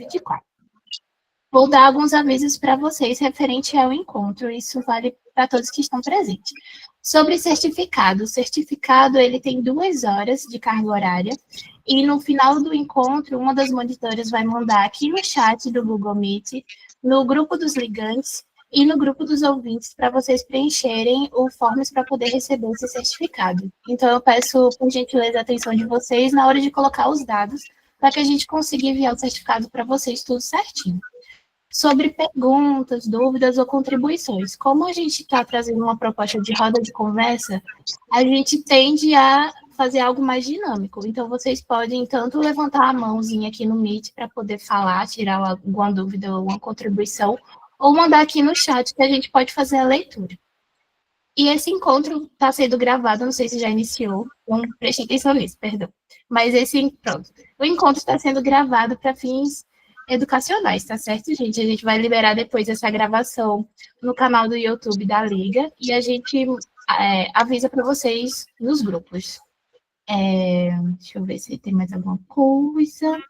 2024. Vou dar alguns avisos para vocês referente ao encontro, isso vale para todos que estão presentes. Sobre certificado, o certificado ele tem 2 horas de carga horária, e no final do encontro, uma das monitoras vai mandar aqui no chat do Google Meet, no grupo dos ligantes e no grupo dos ouvintes, para vocês preencherem o forms para poder receber esse certificado. Então, eu peço, por gentileza, a atenção de vocês na hora de colocar os dados, para que a gente consiga enviar o certificado para vocês tudo certinho. Sobre perguntas, dúvidas ou contribuições. Como a gente está trazendo uma proposta de roda de conversa, a gente tende a fazer algo mais dinâmico. Então, vocês podem tanto levantar a mãozinha aqui no Meet para poder falar, tirar alguma dúvida ou uma contribuição, ou mandar aqui no chat que a gente pode fazer a leitura. E esse encontro está sendo gravado, não sei se já iniciou, não prestei atenção nisso, perdão. Mas pronto. O encontro está sendo gravado para fins educacionais, tá certo, gente? A gente vai liberar depois essa gravação no canal do YouTube da Liga e a gente avisa para vocês nos grupos. Deixa eu ver se tem mais alguma coisa.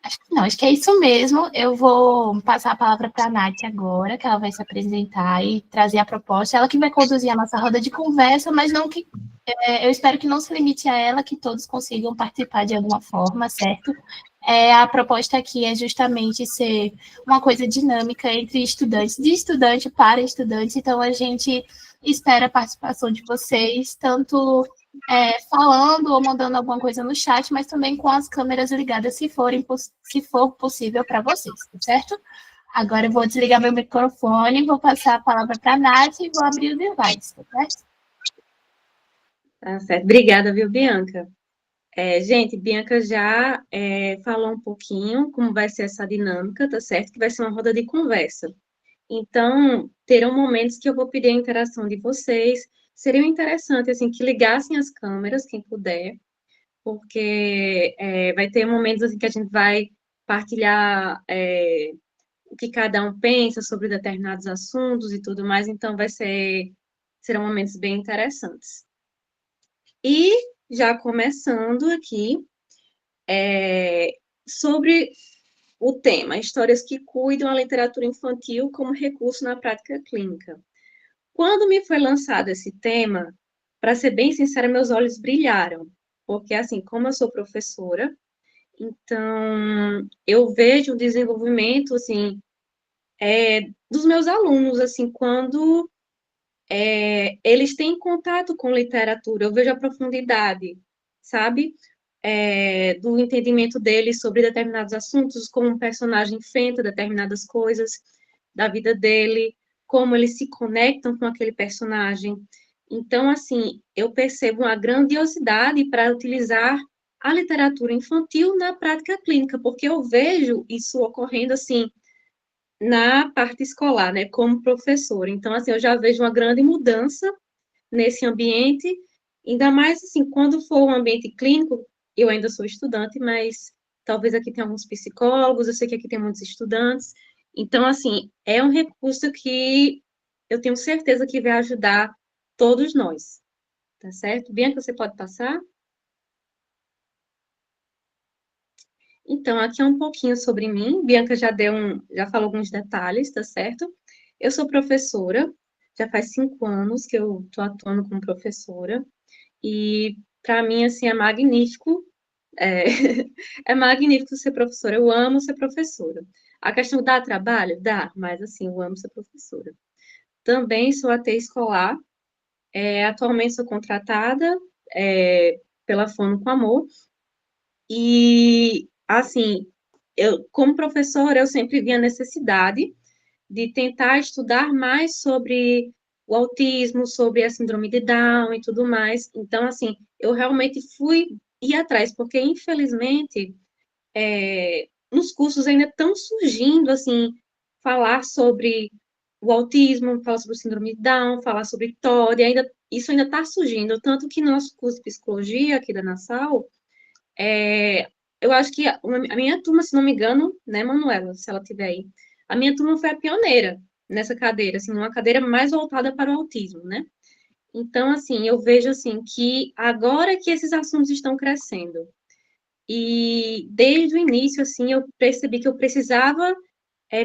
Acho que não, acho que é isso mesmo. Eu vou passar a palavra para a Nath agora, que ela vai se apresentar e trazer a proposta. Ela que vai conduzir a nossa roda de conversa, mas não que eu espero que não se limite a ela, que todos consigam participar de alguma forma, certo? A proposta aqui é justamente ser uma coisa dinâmica entre estudantes, de estudante para estudante, então a gente espera a participação de vocês, tanto falando ou mandando alguma coisa no chat, mas também com as câmeras ligadas, se for possível para vocês, certo? Agora eu vou desligar meu microfone, vou passar a palavra para a Nath e vou abrir os slides, tá certo? Tá certo. Obrigada, viu, Bianca? Gente, Bianca já falou um pouquinho como vai ser essa dinâmica, tá certo? Que vai ser uma roda de conversa. Então, terão momentos que eu vou pedir a interação de vocês. Seria interessante, assim, que ligassem as câmeras, quem puder, porque vai ter momentos, assim, que a gente vai partilhar o que cada um pensa sobre determinados assuntos e tudo mais, então serão momentos bem interessantes. E, já começando aqui, sobre o tema, histórias que cuidam a literatura infantil como recurso na prática clínica. Quando me foi lançado esse tema, para ser bem sincera, meus olhos brilharam, porque, assim, como eu sou professora, então, eu vejo o desenvolvimento, assim, dos meus alunos, assim, quando eles têm contato com literatura, eu vejo a profundidade, sabe? Do entendimento deles sobre determinados assuntos, como um personagem enfrenta determinadas coisas da vida dele, como eles se conectam com aquele personagem. Então, assim, eu percebo uma grandiosidade para utilizar a literatura infantil na prática clínica, porque eu vejo isso ocorrendo, assim, na parte escolar, né, como professora. Então, assim, eu já vejo uma grande mudança nesse ambiente, ainda mais, assim, quando for um ambiente clínico, eu ainda sou estudante, mas talvez aqui tenha alguns psicólogos, eu sei que aqui tem muitos estudantes, então, assim, é um recurso que eu tenho certeza que vai ajudar todos nós, tá certo? Bianca, você pode passar? Então, aqui é um pouquinho sobre mim. Bianca já falou alguns detalhes, tá certo? Eu sou professora, já faz 5 anos que eu estou atuando como professora, e para mim, assim, é magnífico, é, é magnífico ser professora, eu amo ser professora. A questão dá trabalho? Dá, mas, assim, eu amo ser professora. Também sou AT escolar, atualmente sou contratada pela Fono com Amor, e, assim, como professora, eu sempre vi a necessidade de tentar estudar mais sobre o autismo, sobre a síndrome de Down e tudo mais. Então, assim, eu realmente fui ir atrás, porque, infelizmente, nos cursos ainda estão surgindo, assim, falar sobre o autismo, falar sobre o síndrome de Down, falar sobre TOD, isso ainda está surgindo, tanto que no nosso curso de psicologia aqui da Nassau, eu acho que a minha turma, se não me engano, né, Manuela, se ela estiver aí, a minha turma foi a pioneira nessa cadeira, assim, uma cadeira mais voltada para o autismo, né? Então, assim, eu vejo, assim, que agora que esses assuntos estão crescendo, E desde o início, assim, eu percebi que eu precisava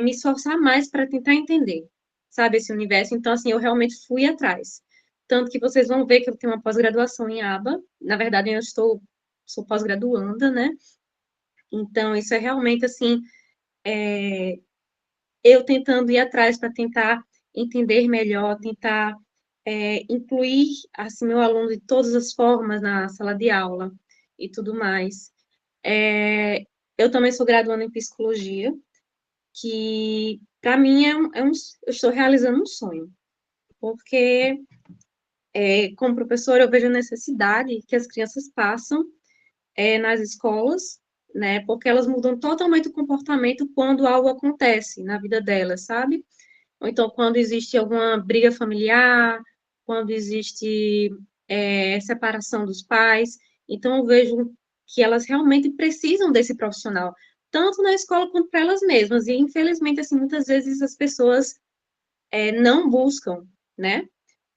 me esforçar mais para tentar entender, sabe, esse universo. Então, assim, eu realmente fui atrás. Tanto que vocês vão ver que eu tenho uma pós-graduação em aba. Na verdade, sou pós-graduanda, né? Então, isso é realmente, assim, eu tentando ir atrás para tentar entender melhor, tentar incluir, assim, meu aluno de todas as formas na sala de aula e tudo mais. Eu também sou graduanda em psicologia, que para mim eu estou realizando um sonho, porque como professora eu vejo a necessidade que as crianças passam nas escolas, né? Porque elas mudam totalmente o comportamento quando algo acontece na vida delas, sabe? Ou então quando existe alguma briga familiar, quando existe separação dos pais. Então eu vejo que elas realmente precisam desse profissional, tanto na escola quanto para elas mesmas. E infelizmente, assim, muitas vezes as pessoas não buscam, né?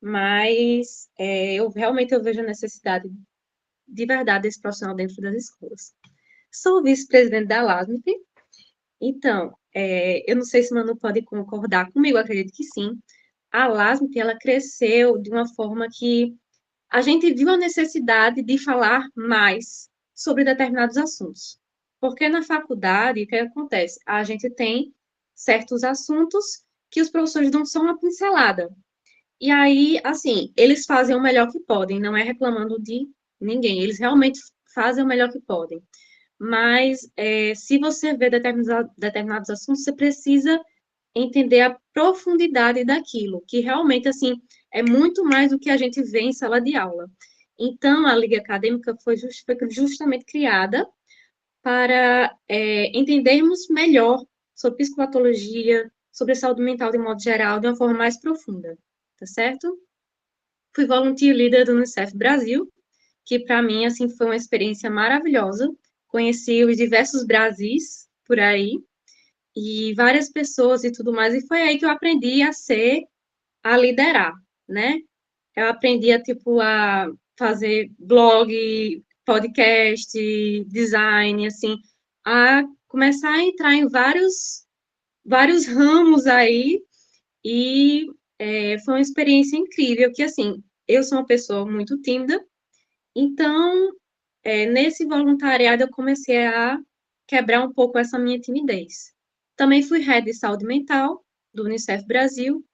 Mas eu realmente eu vejo a necessidade de verdade desse profissional dentro das escolas. Sou vice-presidente da LASMP, então, eu não sei se o Manu pode concordar comigo, acredito que sim. A LASMP, ela cresceu de uma forma que a gente viu a necessidade de falar mais sobre determinados assuntos. Porque na faculdade, o que acontece? A gente tem certos assuntos que os professores dão só uma pincelada. E aí, assim, eles fazem o melhor que podem, não é reclamando de ninguém, eles realmente fazem o melhor que podem. Mas, se você vê determinados assuntos, você precisa entender a profundidade daquilo, que realmente, assim, é muito mais do que a gente vê em sala de aula. Então, a Liga Acadêmica foi justamente criada para entendermos melhor sobre psicopatologia, sobre saúde mental de modo geral, de uma forma mais profunda, tá certo? Fui volunteer leader do Unicef Brasil, que para mim, assim, foi uma experiência maravilhosa. Conheci os diversos Brasis por aí, e várias pessoas e tudo mais, e foi aí que eu aprendi a liderar, né? Eu aprendi tipo, a fazer blog, podcast, design, assim, a começar a entrar em vários ramos aí, e foi uma experiência incrível, que, assim, eu sou uma pessoa muito tímida, então, nesse voluntariado eu comecei a quebrar um pouco essa minha timidez. Também fui head de saúde mental do Unicef Brasil,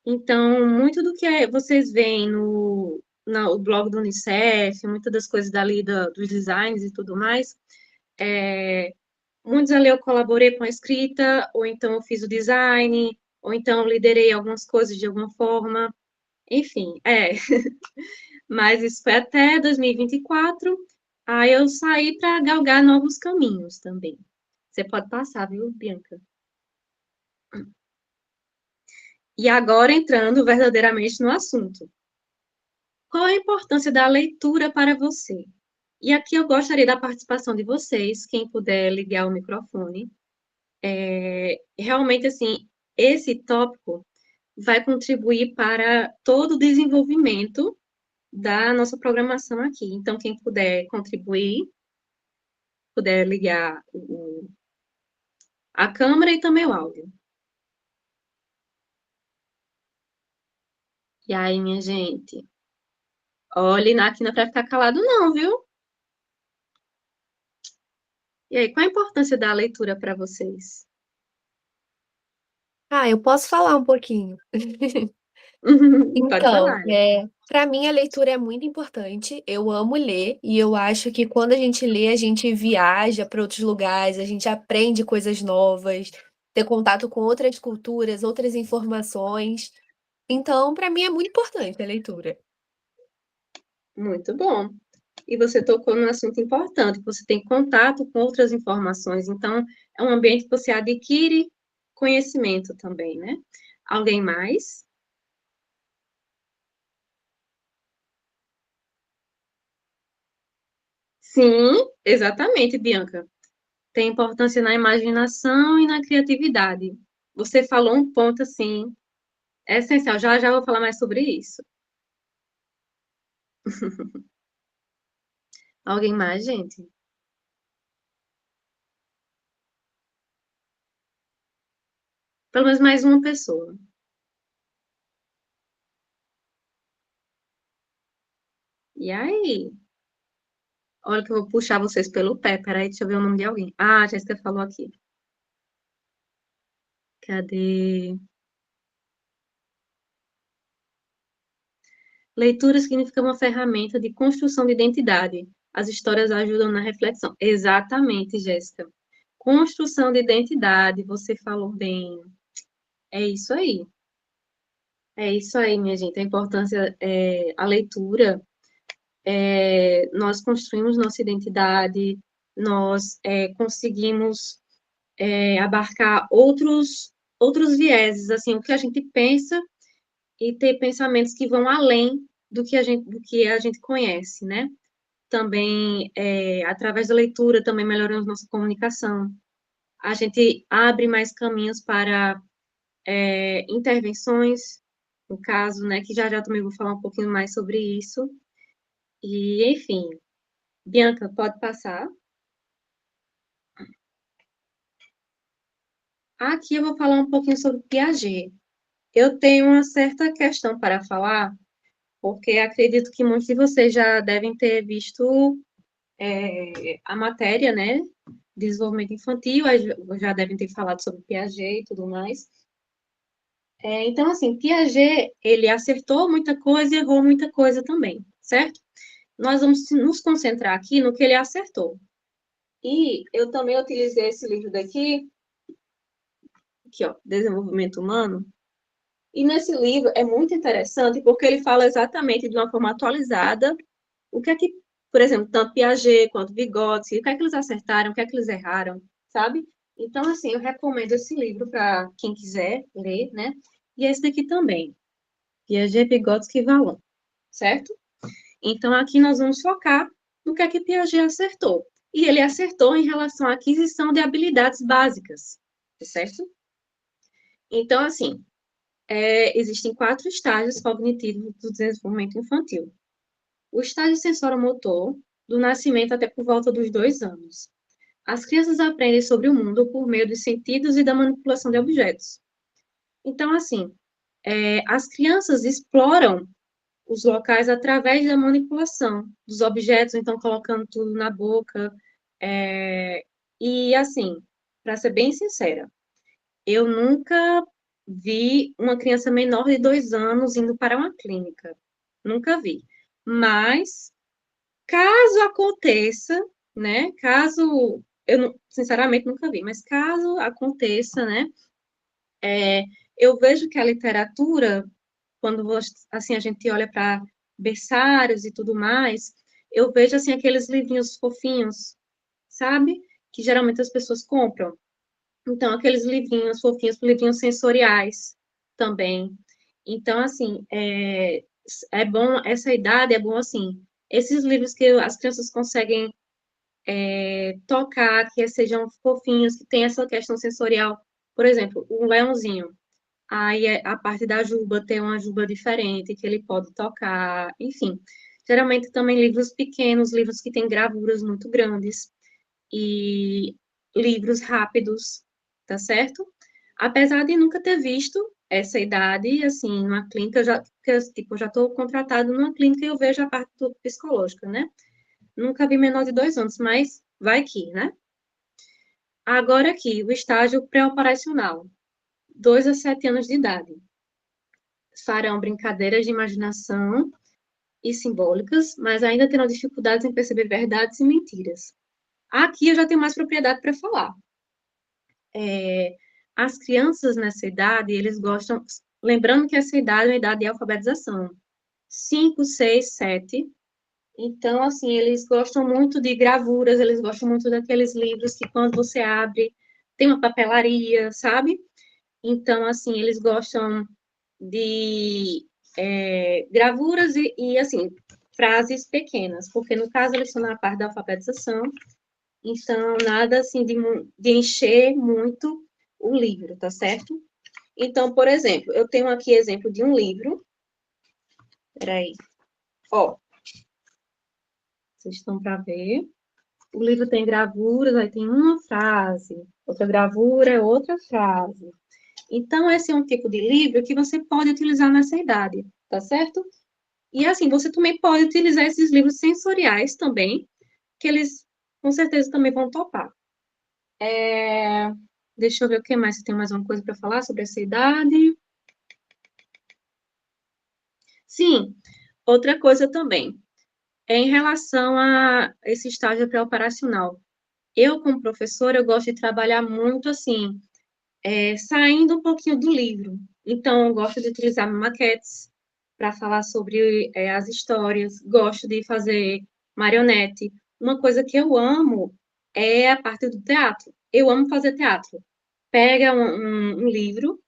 então, muito do que vocês veem no blog do Unicef, muitas das coisas dali dos designs e tudo mais, muitos ali eu colaborei com a escrita, ou então eu fiz o design, ou então liderei algumas coisas de alguma forma, enfim, Mas isso foi até 2024, aí eu saí para galgar novos caminhos também. Você pode passar, viu, Bianca? E agora entrando verdadeiramente no assunto. Qual a importância da leitura para você? E aqui eu gostaria da participação de vocês, quem puder ligar o microfone. Realmente, assim, esse tópico vai contribuir para todo o desenvolvimento da nossa programação aqui. Então, quem puder contribuir, puder ligar a câmera e também o áudio. E aí, minha gente? Olha, aqui não é para ficar calado, não, viu? E aí, qual a importância da leitura para vocês? Ah, eu posso falar um pouquinho. Pode Então, falar. para mim a leitura é muito importante. Eu amo ler e eu acho que quando a gente lê, a gente viaja para outros lugares, a gente aprende coisas novas, ter contato com outras culturas, outras informações. Então, para mim é muito importante a leitura. Muito bom. E você tocou num assunto importante, que você tem contato com outras informações. Então, é um ambiente que você adquire conhecimento também, né? Alguém mais? Sim, exatamente, Bianca. Tem importância na imaginação e na criatividade. Você falou um ponto, assim, essencial. Já já vou falar mais sobre isso. Alguém mais, gente? Pelo menos mais uma pessoa. E aí? Olha que eu vou puxar vocês pelo pé. Peraí, deixa eu ver o nome de alguém. Ah, a Jéssica falou aqui. Cadê? Leitura significa uma ferramenta de construção de identidade. As histórias ajudam na reflexão. Exatamente, Jéssica. Construção de identidade, você falou bem. É isso aí. É isso aí, minha gente. A importância a leitura. Nós construímos nossa identidade, nós conseguimos abarcar outros vieses, assim, o que a gente pensa e ter pensamentos que vão além do que a gente conhece, né? Também, através da leitura, também melhoramos nossa comunicação. A gente abre mais caminhos para intervenções, no caso, né? Que já já também vou falar um pouquinho mais sobre isso. E, enfim, Bianca, pode passar. Aqui eu vou falar um pouquinho sobre Piaget. Eu tenho uma certa questão para falar, porque acredito que muitos de vocês já devem ter visto a matéria, né? Desenvolvimento infantil, aí já devem ter falado sobre Piaget e tudo mais. Então, assim, Piaget, ele acertou muita coisa e errou muita coisa também, certo? Nós vamos nos concentrar aqui no que ele acertou. E eu também utilizei esse livro daqui, ó, Desenvolvimento Humano. E nesse livro é muito interessante porque ele fala exatamente de uma forma atualizada o que é que, por exemplo, tanto Piaget quanto Vygotsky, o que é que eles acertaram, o que é que eles erraram, sabe? Então, assim, eu recomendo esse livro para quem quiser ler, né? E esse daqui também, Piaget, Vygotsky e Vallon, certo? Então, aqui nós vamos focar no que é que Piaget acertou. E ele acertou em relação à aquisição de habilidades básicas, certo? Então, assim, existem 4 estágios cognitivos do desenvolvimento infantil. O estágio sensoromotor, do nascimento até por volta dos 2 anos. As crianças aprendem sobre o mundo por meio dos sentidos e da manipulação de objetos. Então, assim, as crianças exploram os locais através da manipulação dos objetos, então colocando tudo na boca. E, assim, para ser bem sincera, eu nunca vi uma criança menor de 2 anos indo para uma clínica. Nunca vi. Mas, caso aconteça, né? Caso, sinceramente nunca vi, mas caso aconteça, né? Eu vejo que a literatura, quando assim, a gente olha para berçários e tudo mais, eu vejo assim aqueles livrinhos fofinhos, sabe? Que geralmente as pessoas compram. Então, aqueles livrinhos fofinhos, livrinhos sensoriais também. Então, assim, é bom, essa idade é bom, assim, esses livros que as crianças conseguem tocar, que sejam fofinhos, que tem essa questão sensorial. Por exemplo, um leãozinho. Aí a parte da juba tem uma juba diferente, que ele pode tocar, enfim. Geralmente também livros pequenos, livros que têm gravuras muito grandes. E livros rápidos, tá certo? Apesar de nunca ter visto essa idade, assim, numa clínica, tipo, eu já estou contratada numa clínica e eu vejo a parte psicológica, né? Nunca vi menor de 2 anos, mas vai que, né? Agora aqui, o estágio pré-operacional, 2 a 7 anos de idade. Farão brincadeiras de imaginação e simbólicas, mas ainda terão dificuldades em perceber verdades e mentiras. Aqui eu já tenho mais propriedade para falar. As crianças nessa idade, eles gostam, lembrando que essa idade é uma idade de alfabetização, 5, 6, 7. Então, assim, eles gostam muito de gravuras, eles gostam muito daqueles livros que quando você abre, tem uma papelaria, sabe? Então, assim, eles gostam de gravuras assim, frases pequenas, porque no caso eles estão na parte da alfabetização, então nada assim de encher muito o livro, tá certo? Então, por exemplo, eu tenho aqui exemplo de um livro. Peraí. Ó, vocês estão para ver. O livro tem gravuras, aí tem uma frase. Outra gravura é outra frase. Então, esse é um tipo de livro que você pode utilizar nessa idade, tá certo? E, assim, você também pode utilizar esses livros sensoriais também, que eles, com certeza, também vão topar. Deixa eu ver o que mais, se tem mais uma coisa para falar sobre essa idade. Sim, outra coisa também, é em relação a esse estágio pré-operacional. Eu, como professora, eu gosto de trabalhar muito, assim, saindo um pouquinho do livro. Então, eu gosto de utilizar maquetes para falar sobre as histórias, gosto de fazer marionete. Uma coisa que eu amo é a parte do teatro. Eu amo fazer teatro. Pega um livro,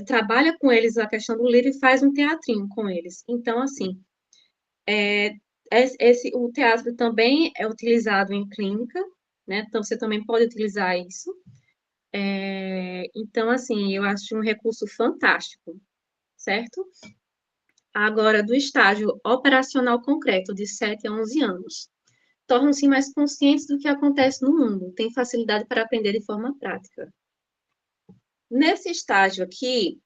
trabalha com eles a questão do livro e faz um teatrinho com eles. Então, assim, o teatro também é utilizado em clínica, né? Então, você também pode utilizar isso. Então, assim, eu acho um recurso fantástico, certo? Agora, do estágio operacional concreto, de 7 a 11 anos, tornam-se mais conscientes do que acontece no mundo, têm facilidade para aprender de forma prática. Nesse estágio aqui,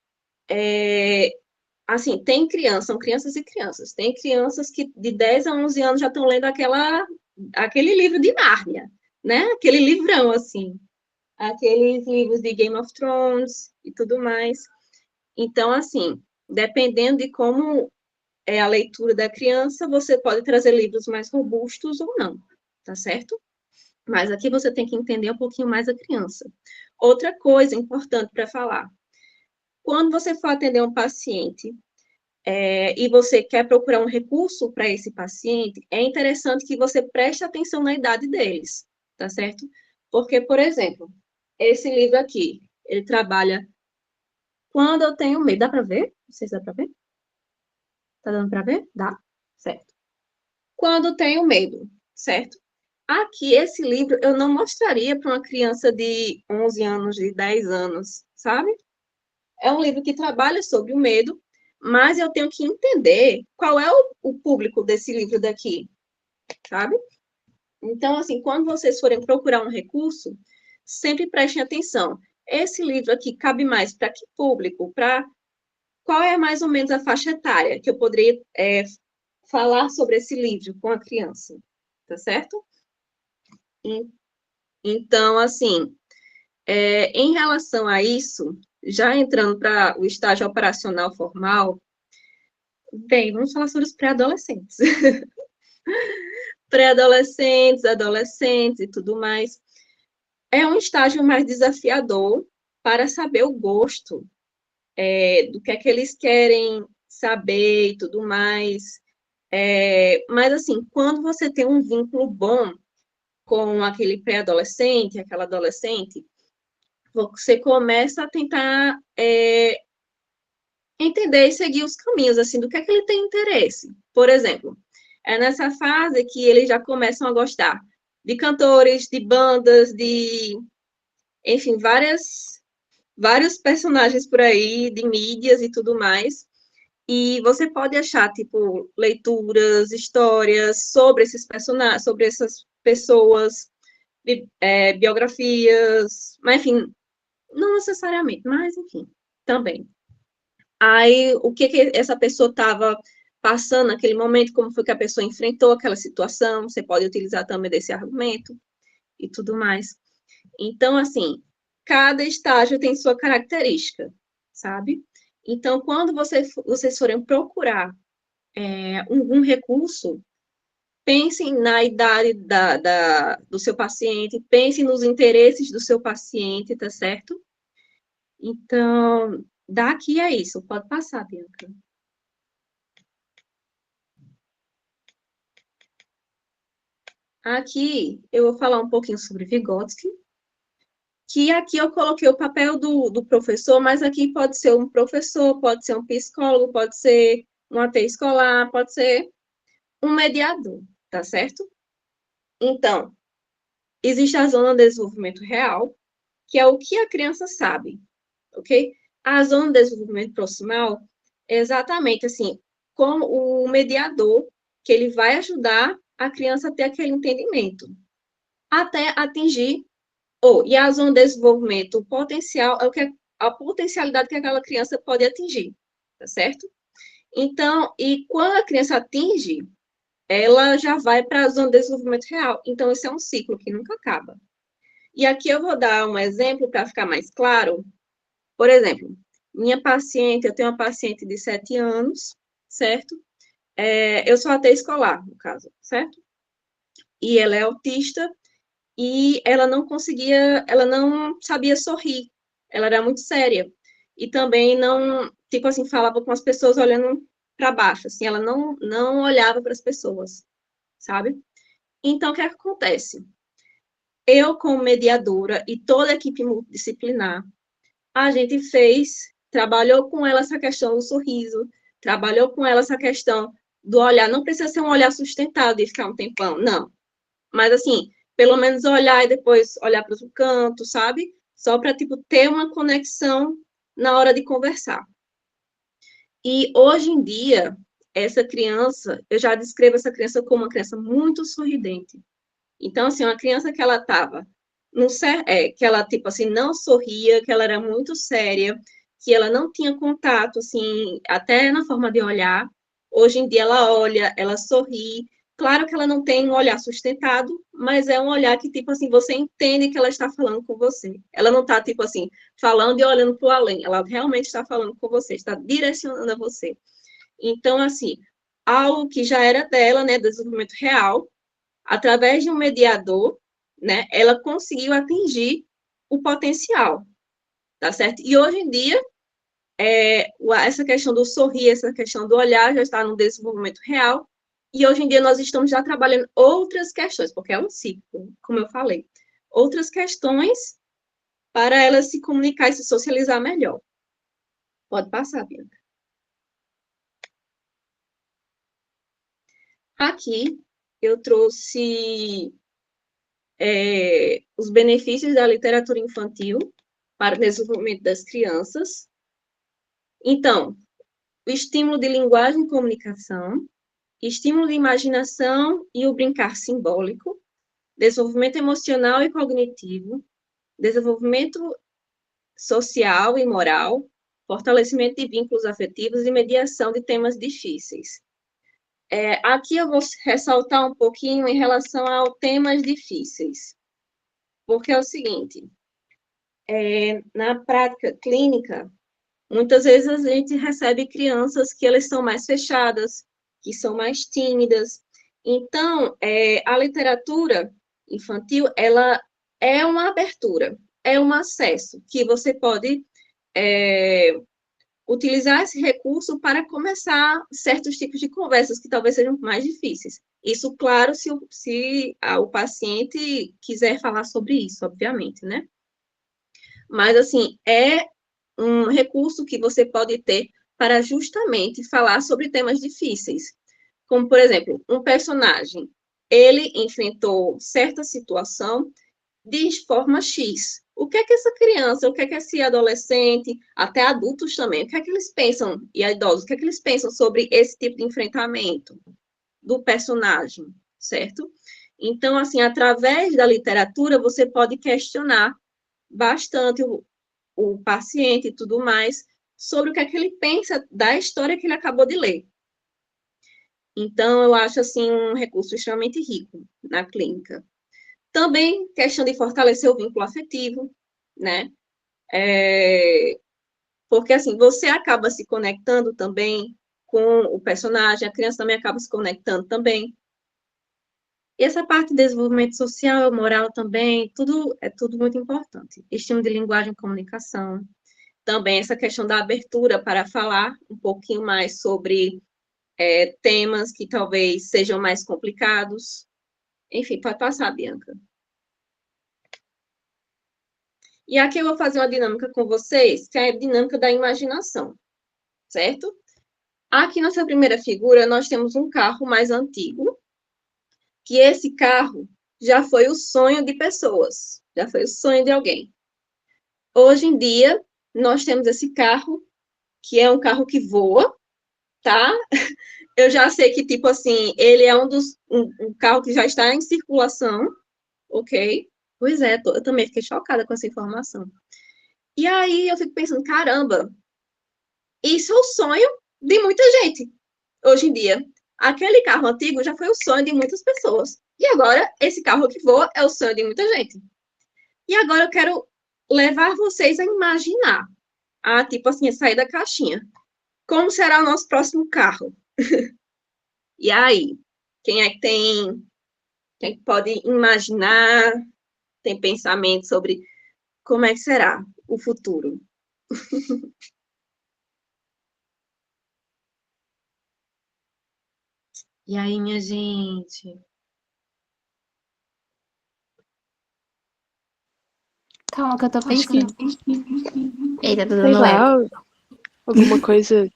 assim, são crianças e crianças. Tem crianças que de 10 a 11 anos já estão lendo aquele livro de Nárnia, né? Aquele livrão, assim. Aqueles livros de Game of Thrones e tudo mais. Então, assim, dependendo de como é a leitura da criança, você pode trazer livros mais robustos ou não, tá certo? Mas aqui você tem que entender um pouquinho mais a criança. Outra coisa importante para falar: quando você for atender um paciente e você quer procurar um recurso para esse paciente, é interessante que você preste atenção na idade deles, tá certo? Porque, por exemplo, esse livro aqui, ele trabalha quando eu tenho medo. Dá para ver? Não sei se dá para ver. Tá dando para ver? Dá. Certo. Quando tenho medo, certo? Aqui, esse livro eu não mostraria para uma criança de 11 anos, de 10 anos, sabe? É um livro que trabalha sobre o medo, mas eu tenho que entender qual é o público desse livro daqui, sabe? Então, assim, quando vocês forem procurar um recurso, sempre prestem atenção. Esse livro aqui cabe mais para que público? Para qual é mais ou menos a faixa etária que eu poderia falar sobre esse livro com a criança, tá certo? Então, assim, em relação a isso, já entrando para o estágio operacional formal, bem, vamos falar sobre os pré-adolescentes. Pré-adolescentes, adolescentes e tudo mais. É um estágio mais desafiador para saber o gosto do que é que eles querem saber e tudo mais. Mas, assim, quando você tem um vínculo bom com aquele pré-adolescente, aquela adolescente, você começa a tentar entender e seguir os caminhos, assim, do que é que ele tem interesse. Por exemplo, é nessa fase que eles já começam a gostar de cantores, de bandas, enfim, vários personagens por aí, de mídias e tudo mais. E você pode achar, tipo, leituras, histórias sobre esses personagens, sobre essas pessoas, biografias, mas, enfim, não necessariamente, mas, enfim, também. Aí, o que essa pessoa estava passando naquele momento, como foi que a pessoa enfrentou aquela situação, você pode utilizar também desse argumento e tudo mais. Então, assim, cada estágio tem sua característica, sabe? Então, quando vocês forem procurar um recurso, pensem na idade do seu paciente, pensem nos interesses do seu paciente, tá certo? Então, daqui é isso. Pode passar, Bianca. Aqui eu vou falar um pouquinho sobre Vygotsky, que aqui eu coloquei o papel do professor, mas aqui pode ser um professor, pode ser um psicólogo, pode ser um AT escolar, pode ser um mediador, tá certo? Então, existe a zona de desenvolvimento real, que é o que a criança sabe, ok? A zona de desenvolvimento proximal é exatamente assim, como o mediador, que ele vai ajudar a criança a ter aquele entendimento, até atingir, e a zona de desenvolvimento potencial é o que a potencialidade que aquela criança pode atingir, tá certo? Então, e quando a criança atinge, ela já vai para a zona de desenvolvimento real. Então, esse é um ciclo que nunca acaba. E aqui eu vou dar um exemplo para ficar mais claro. Por exemplo, eu tenho uma paciente de 7 anos, certo? Eu sou até escolar, no caso, certo? E ela é autista, e ela não sabia sorrir, ela era muito séria. E também não, tipo assim, falava com as pessoas olhando para baixo, assim, ela não olhava para as pessoas, sabe? Então, o que acontece? Eu, como mediadora e toda a equipe multidisciplinar, a gente trabalhou com ela essa questão do sorriso, trabalhou com ela essa questão do olhar, não precisa ser um olhar sustentado e ficar um tempão, não. Mas, assim, pelo menos olhar e depois olhar para o canto, sabe? Só para, tipo, ter uma conexão na hora de conversar. E, hoje em dia, eu já descrevo essa criança como uma criança muito sorridente. Então, assim, uma criança que ela estava, que ela, tipo assim, não sorria, que ela era muito séria, que ela não tinha contato, assim, até na forma de olhar. Hoje em dia ela olha, ela sorri. Claro que ela não tem um olhar sustentado, mas é um olhar que, tipo assim, você entende que ela está falando com você. Ela não está, tipo assim, falando e olhando para o além. Ela realmente está falando com você, está direcionando a você. Então, assim, algo que já era dela, né, desenvolvimento real, através de um mediador, né, ela conseguiu atingir o potencial, tá certo? E hoje em dia, essa questão do sorrir, essa questão do olhar já está no desenvolvimento real, e hoje em dia nós estamos já trabalhando outras questões, porque é um ciclo, como eu falei, outras questões para ela se comunicar e se socializar melhor. Pode passar, Bianca. Aqui eu trouxe os benefícios da literatura infantil para o desenvolvimento das crianças. Então, o estímulo de linguagem e comunicação, estímulo de imaginação e o brincar simbólico, desenvolvimento emocional e cognitivo, desenvolvimento social e moral, fortalecimento de vínculos afetivos e mediação de temas difíceis. Aqui eu vou ressaltar um pouquinho em relação aos temas difíceis, porque é o seguinte, na prática clínica, muitas vezes a gente recebe crianças que elas são mais fechadas, que são mais tímidas. Então, a literatura infantil, ela é uma abertura, é um acesso que você pode utilizar esse recurso para começar certos tipos de conversas que talvez sejam mais difíceis. Isso, claro, se o paciente quiser falar sobre isso, obviamente, né? Mas, assim, é um recurso que você pode ter para justamente falar sobre temas difíceis. Como, por exemplo, um personagem, ele enfrentou certa situação de forma X. O que é que essa criança, o que é que esse adolescente, até adultos também, o que é que eles pensam, e idosos, o que é que eles pensam sobre esse tipo de enfrentamento do personagem, certo? Então, assim, através da literatura, você pode questionar bastante o paciente e tudo mais, sobre o que é que ele pensa da história que ele acabou de ler. Então, eu acho, assim, um recurso extremamente rico na clínica. Também, questão de fortalecer o vínculo afetivo, né? Porque, assim, você acaba se conectando também com o personagem, a criança também acaba se conectando também. E essa parte de desenvolvimento social, moral também, é tudo muito importante. Estímulo de linguagem e comunicação, também essa questão da abertura para falar um pouquinho mais sobre temas que talvez sejam mais complicados. Enfim, pode passar, Bianca. E aqui eu vou fazer uma dinâmica com vocês, que é a dinâmica da imaginação, certo? Aqui nessa primeira figura, nós temos um carro mais antigo, que esse carro já foi o sonho de pessoas, já foi o sonho de alguém. Hoje em dia, nós temos esse carro, que é um carro que voa, tá? Eu já sei que, tipo assim, ele é um carro que já está em circulação, ok? Pois é, eu também fiquei chocada com essa informação. E aí eu fico pensando, caramba, isso é o sonho de muita gente hoje em dia. Aquele carro antigo já foi o sonho de muitas pessoas. E agora, esse carro que voa é o sonho de muita gente. E agora eu quero levar vocês a imaginar, tipo assim, sair da caixinha. Como será o nosso próximo carro? E aí? Quem é que tem, quem é que pode imaginar, tem pensamento sobre como é que será o futuro? E aí, minha gente? Calma que eu tô Acho que, pensando. Eita, tô sei dando eco. lá, alguma coisa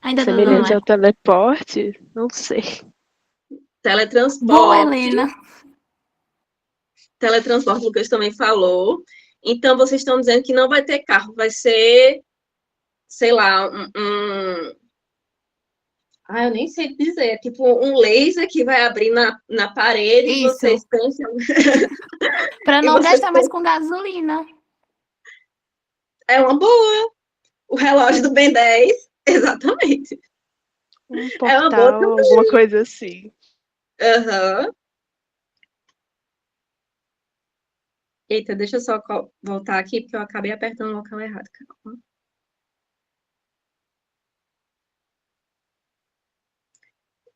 Ainda tô dando semelhante ao eco. teleporte, não sei. Boa, Teletransporte. Helena. Teletransporte, o Lucas também falou. Então, vocês estão dizendo que não vai ter carro, vai ser, sei lá, eu nem sei dizer, é tipo um laser que vai abrir na parede e Isso. vocês pensam. Pra E não vocês gastar mais com gasolina. é uma boa. O relógio do Ben 10, exatamente. Um É uma boa portal, também. alguma coisa assim. Aham. Eita, deixa eu só voltar aqui, porque eu acabei apertando o local errado. Calma.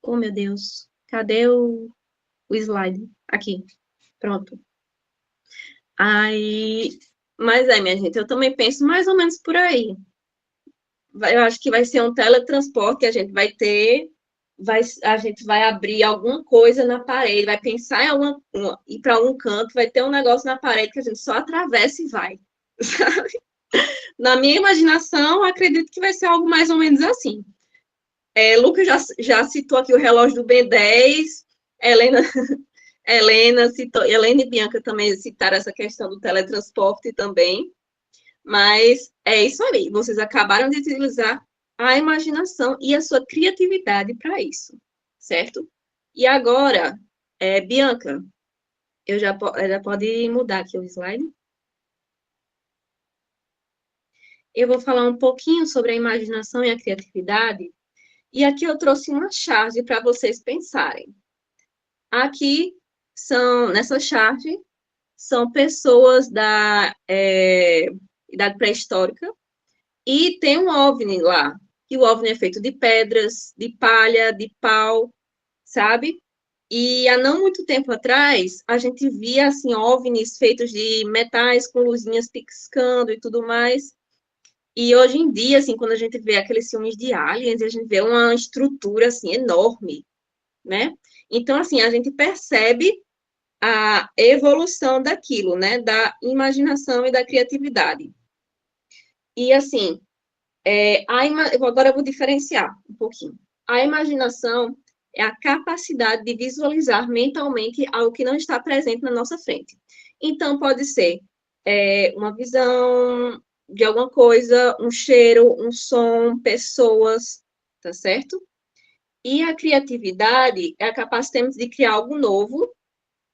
Oh, meu Deus. Cadê o slide? Aqui. Pronto. Aí. Mas minha gente, eu também penso mais ou menos por aí. Eu acho que vai ser um teletransporte que a gente vai ter. A gente vai abrir alguma coisa na parede, vai pensar em ir para algum canto, vai ter um negócio na parede que a gente só atravessa e vai. Na minha imaginação, acredito que vai ser algo mais ou menos assim. Lucas já citou aqui o relógio do Ben 10, Helena, Helena e Bianca também citaram essa questão do teletransporte também, mas é isso aí, vocês acabaram de utilizar a imaginação e a sua criatividade para isso, certo? E agora, Bianca, já pode mudar aqui o slide. Eu vou falar um pouquinho sobre a imaginação e a criatividade, e aqui eu trouxe uma charge para vocês pensarem. Aqui nessa charge, são pessoas da Idade Pré-Histórica, e tem um OVNI lá, que o OVNI é feito de pedras, de palha, de pau, sabe? E há não muito tempo atrás, a gente via, assim, OVNIs feitos de metais com luzinhas piscando e tudo mais. E hoje em dia, assim, quando a gente vê aqueles filmes de aliens, a gente vê uma estrutura, assim, enorme, né? Então, assim, a gente percebe a evolução daquilo, né? Da imaginação e da criatividade. E, assim, agora eu vou diferenciar um pouquinho. A imaginação é a capacidade de visualizar mentalmente algo que não está presente na nossa frente. Então, pode ser uma visão de alguma coisa, um cheiro, um som, pessoas, tá certo? E a criatividade é a capacidade de criar algo novo,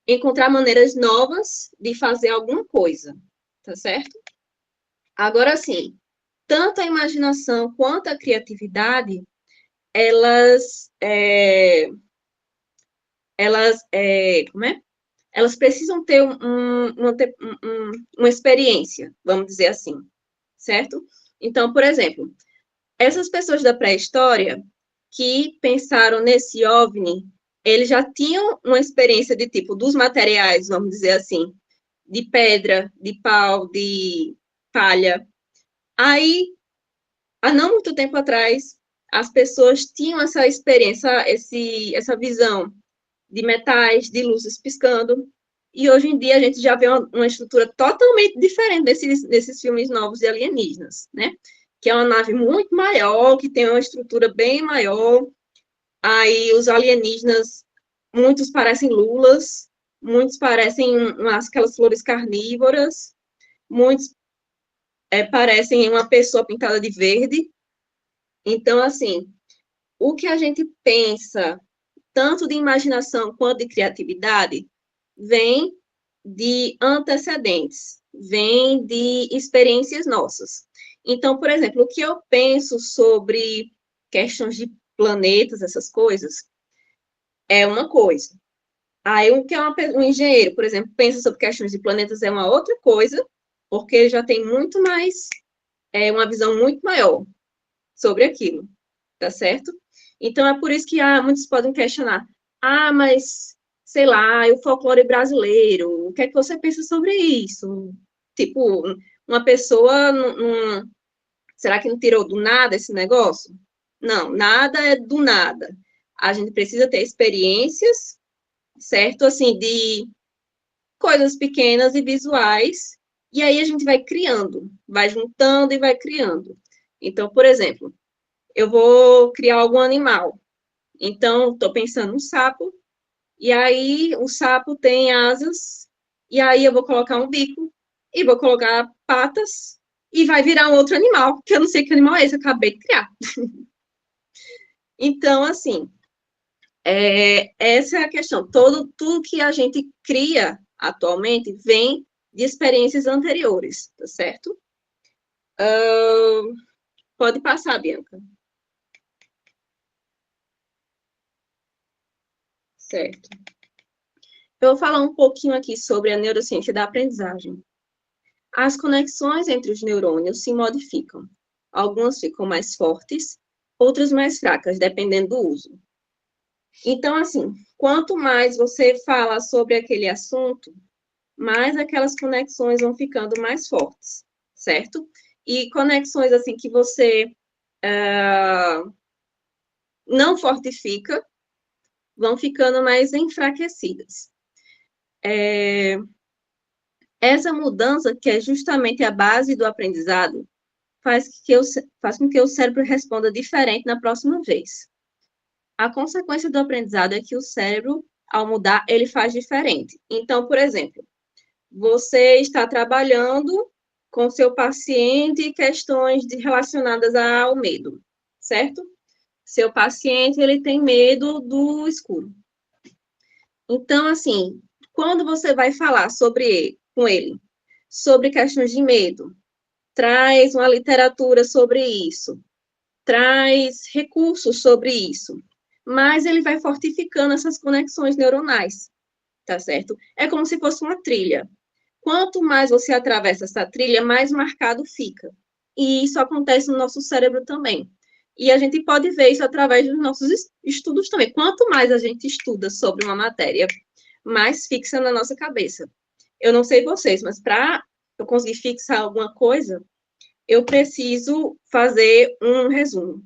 encontrar maneiras novas de fazer alguma coisa, tá certo? Agora, sim, tanto a imaginação quanto a criatividade, elas, como é? Elas precisam ter uma experiência, vamos dizer assim, certo? Então, por exemplo, essas pessoas da pré-história que pensaram nesse OVNI, eles já tinham uma experiência de tipo dos materiais, vamos dizer assim, de pedra, de pau, de palha. Aí, há não muito tempo atrás, as pessoas tinham essa experiência, essa visão de metais, de luzes piscando, e hoje em dia a gente já vê uma estrutura totalmente diferente desses filmes novos de alienígenas, né? Que é uma nave muito maior, que tem uma estrutura bem maior. Aí os alienígenas, muitos parecem lulas, muitos parecem aquelas flores carnívoras, muitos parecem uma pessoa pintada de verde. Então, assim, o que a gente pensa, tanto de imaginação quanto de criatividade, vem de antecedentes, vem de experiências nossas. Então, por exemplo, o que eu penso sobre questões de planetas, essas coisas, é uma coisa. Aí, o que é um engenheiro, por exemplo, pensa sobre questões de planetas é uma outra coisa, porque ele já tem muito mais, uma visão muito maior sobre aquilo, tá certo? Então, é por isso que muitos podem questionar, mas, sei lá, o folclore brasileiro, o que é que você pensa sobre isso? Tipo, uma pessoa, será que não tirou do nada esse negócio? Não, nada é do nada. A gente precisa ter experiências, certo? Assim, de coisas pequenas e visuais, e aí a gente vai criando, vai juntando e vai criando. Então, por exemplo, eu vou criar algum animal. Então, estou pensando no sapo, e aí o sapo tem asas, e aí eu vou colocar um bico, e vou colocar patas, e vai virar um outro animal, que eu não sei que animal é esse, eu acabei de criar. Então, assim, essa é a questão. Tudo que a gente cria atualmente vem de experiências anteriores, tá certo? Pode passar, Bianca. Certo. Eu vou falar um pouquinho aqui sobre a neurociência da aprendizagem. As conexões entre os neurônios se modificam. Algumas ficam mais fortes, outras mais fracas, dependendo do uso. Então, assim, quanto mais você fala sobre aquele assunto, mais aquelas conexões vão ficando mais fortes, certo? E conexões, assim, que você não fortifica, vão ficando mais enfraquecidas. Essa mudança, que é justamente a base do aprendizado, faz com que o cérebro responda diferente na próxima vez. A consequência do aprendizado é que o cérebro, ao mudar, ele faz diferente. Então, por exemplo, você está trabalhando com seu paciente questões relacionadas ao medo, certo? Seu paciente, ele tem medo do escuro. Então, assim, quando você vai falar com ele, sobre questões de medo, traz uma literatura sobre isso, traz recursos sobre isso, mas ele vai fortificando essas conexões neuronais, tá certo? É como se fosse uma trilha. Quanto mais você atravessa essa trilha, mais marcado fica. E isso acontece no nosso cérebro também. E a gente pode ver isso através dos nossos estudos também. Quanto mais a gente estuda sobre uma matéria, mais fixa na nossa cabeça. Eu não sei vocês, mas para eu conseguir fixar alguma coisa, eu preciso fazer um resumo.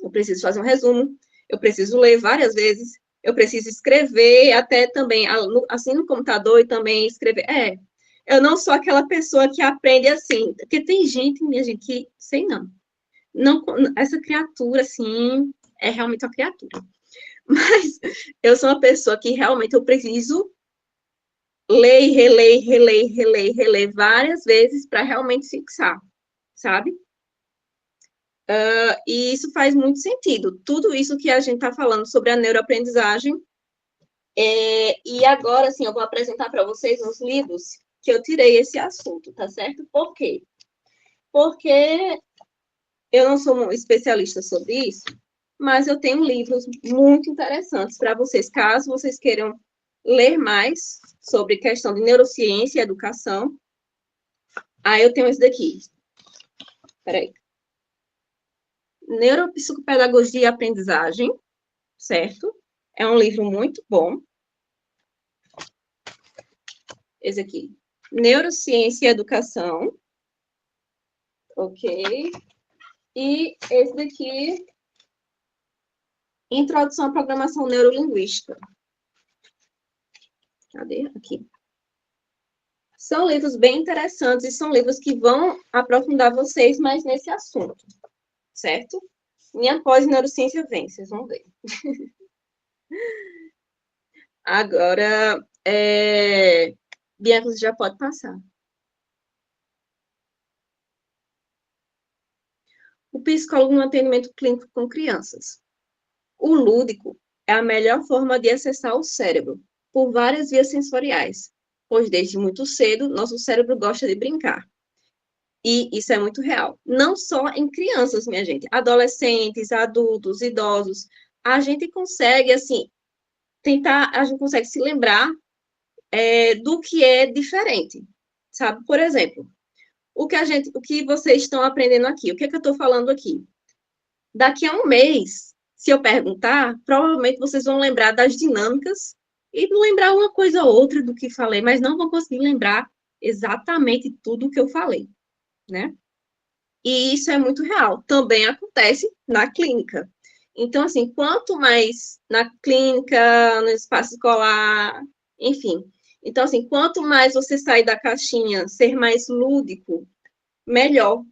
Eu preciso fazer um resumo, eu preciso ler várias vezes, eu preciso escrever, até também, assim no computador, e também escrever. Eu não sou aquela pessoa que aprende assim, porque tem gente, minha gente, que, sei não, essa criatura, assim, é realmente uma criatura. Mas eu sou uma pessoa que realmente eu preciso ler, reler várias vezes para realmente fixar, sabe? E isso faz muito sentido. Tudo isso que a gente está falando sobre a neuroaprendizagem. E agora, sim, eu vou apresentar para vocês uns livros que eu tirei esse assunto, tá certo? Por quê? Porque eu não sou um especialista sobre isso, mas eu tenho livros muito interessantes para vocês, caso vocês queiram ler mais sobre questão de neurociência e educação. Aí eu tenho esse daqui. Peraí. Neuropsicopedagogia e aprendizagem, certo? É um livro muito bom. Esse aqui. Neurociência e educação. Ok. E esse daqui, Introdução à Programação Neurolinguística. Cadê? Aqui. São livros bem interessantes e são livros que vão aprofundar vocês mais nesse assunto, certo? Minha pós em neurociência vem, vocês vão ver. Agora, Bianca, você já pode passar. O psicólogo no atendimento clínico com crianças. O lúdico é a melhor forma de acessar o cérebro, por várias vias sensoriais, pois desde muito cedo nosso cérebro gosta de brincar. E isso é muito real. Não só em crianças, minha gente, adolescentes, adultos, idosos, a gente consegue, assim, a gente consegue se lembrar do que é diferente, sabe? Por exemplo, o que vocês estão aprendendo aqui, o que é que eu estou falando aqui? Daqui a um mês, se eu perguntar, provavelmente vocês vão lembrar das dinâmicas e lembrar uma coisa ou outra do que falei, mas não vão conseguir lembrar exatamente tudo o que eu falei, né? E isso é muito real. Também acontece na clínica. Então, assim, quanto mais na clínica, no espaço escolar, enfim. Então, assim, quanto mais você sair da caixinha, ser mais lúdico, melhor,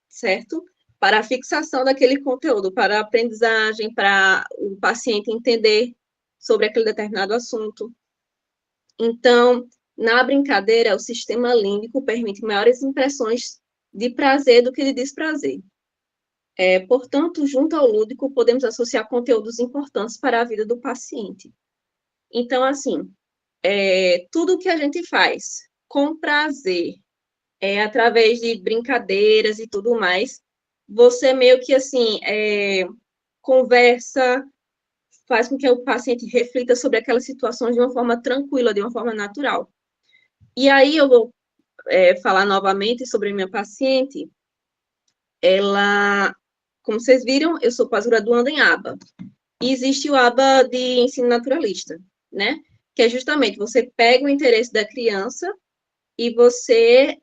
certo? Para a fixação daquele conteúdo, para a aprendizagem, para o paciente entender sobre aquele determinado assunto. Então, na brincadeira, o sistema límbico permite maiores impressões de prazer do que de desprazer. Portanto, junto ao lúdico, podemos associar conteúdos importantes para a vida do paciente. Então, assim, tudo que a gente faz com prazer, através de brincadeiras e tudo mais, você meio que, assim, conversa, faz com que o paciente reflita sobre aquelas situações de uma forma tranquila, de uma forma natural. E aí eu vou falar novamente sobre minha paciente. Ela, como vocês viram, eu sou pós-graduanda em ABA. E existe o ABA de ensino naturalista, né? Que é justamente você pega o interesse da criança e você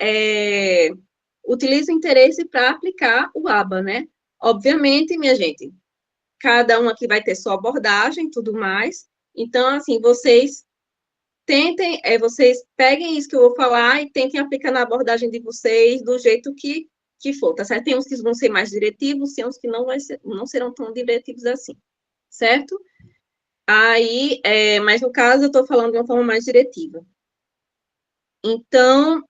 utiliza o interesse para aplicar o ABA, né? Obviamente, minha gente, cada um aqui vai ter sua abordagem e tudo mais. Então, assim, vocês vocês peguem isso que eu vou falar e tentem aplicar na abordagem de vocês do jeito que for, tá certo? Tem uns que vão ser mais diretivos, tem uns que não serão tão diretivos assim, certo? Aí, mas no caso, eu estou falando de uma forma mais diretiva. Então,